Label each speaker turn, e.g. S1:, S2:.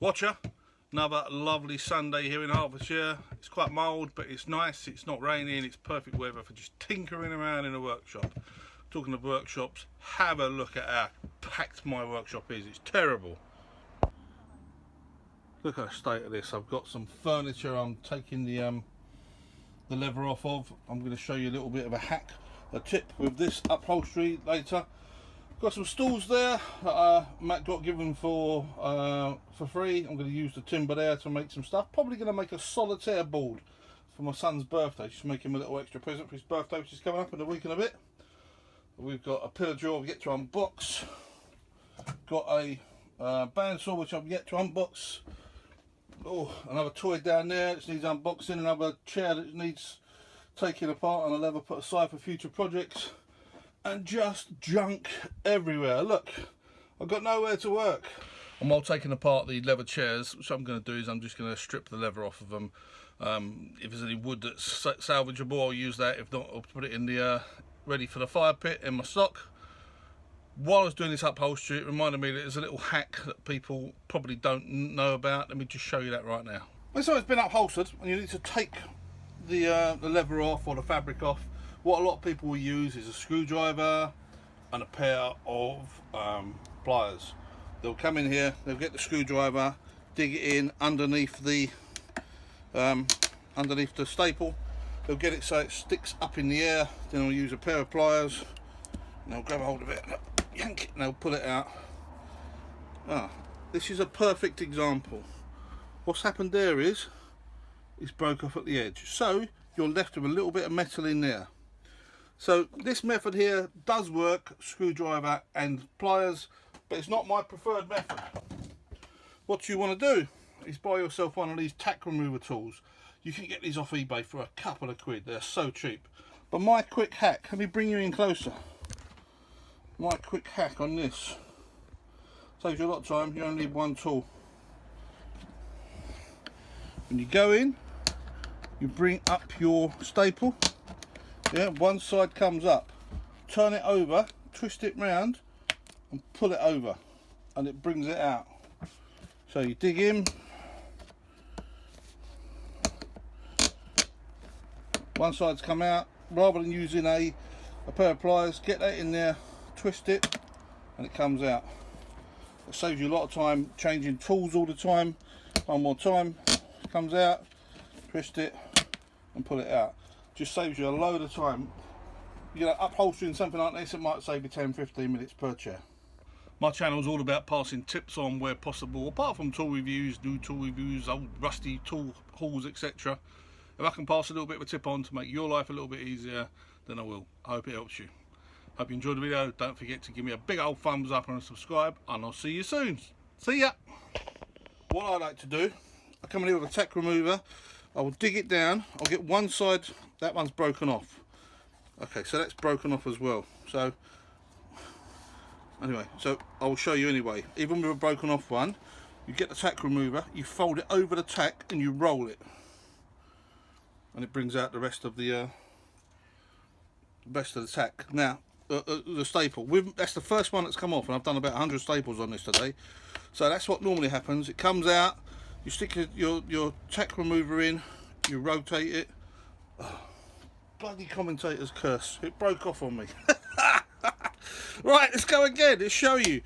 S1: watcher. Another lovely Sunday here in Hertfordshire. It's quite mild, but it's nice. It's not raining. It's perfect weather for just tinkering around in a workshop. Talking of workshops, have a look at how packed my workshop is. It's terrible. Look at the state of this. I've got some furniture I'm taking the leather off of. I'm going to show you a little bit of a hack, a tip with this upholstery later. Got some stools there that Matt got given for free. I'm going to use the timber there to make some stuff. Probably going to make a solitaire board for my son's birthday. Just make him a little extra present for his birthday, which is coming up in a week and a bit. We've got a pillar drawer I've yet to unbox. Got a bandsaw which I've yet to unbox. Oh, another toy down there that needs unboxing. Another chair that needs taking apart and a leather put aside for future projects. And just junk everywhere. Look, I've got nowhere to work. And while taking apart the leather chairs, what I'm going to do is I'm just going to strip the leather off of them. If there's any wood that's salvageable, I'll use that. If not, I'll put it in the ready for the fire pit in my stock. While I was doing this upholstery, it reminded me that there's a little hack that people probably don't know about. Let me just show you that right now. When something's been upholstered and you need to take the leather off or the fabric off, what a lot of people will use is a screwdriver and a pair of pliers. They'll come in here, they'll get the screwdriver, dig it in underneath the staple. They'll get it so it sticks up in the air. Then they'll use a pair of pliers and they'll grab hold of it, yank it, and they'll pull it out. This is a perfect example. What's happened there is it's broke off at the edge, so you're left with a little bit of metal in there. So this method here does work, screwdriver and pliers, but it's not my preferred method. What you want to do is buy yourself one of these tack remover tools. You can get these off eBay for a couple of quid. They're so cheap. But my quick hack, let me bring you in closer. My quick hack on this saves you a lot of time. You only need one tool. When you go in, you bring up your staple. Yeah, one side comes up, turn it over, twist it round and pull it over and it brings it out. So you dig in, one side's come out. Rather than using a pair of pliers, get that in there, twist it and it comes out. It saves you a lot of time changing tools all the time. One more time, it comes out, twist it and pull it out. Just saves you a load of time. You know, upholstering something like this, it might save you 10-15 minutes per chair. My channel is all about passing tips on where possible, apart from tool reviews, new tool reviews, old rusty tool hauls, etc. If I can pass a little bit of a tip on to make your life a little bit easier, then I will. I hope it helps you. Hope you enjoyed the video. Don't forget to give me a big old thumbs up and subscribe, and I'll see you soon. See ya! What I like to do, I come in here with a tack remover. I will dig it down. I'll get one side, that one's broken off. Okay, so that's broken off as well. So anyway, so I will show you anyway. Even with a broken off one, you get the tack remover, you fold it over the tack and you roll it, and it brings out the rest of the tack. Now the staple, that's the first one that's come off, and I've done about 100 staples on this today. So that's what normally happens. It comes out. You stick your tack remover in, you rotate it. Oh, bloody commentator's curse. It broke off on me. Right, let's go again. Let's show you.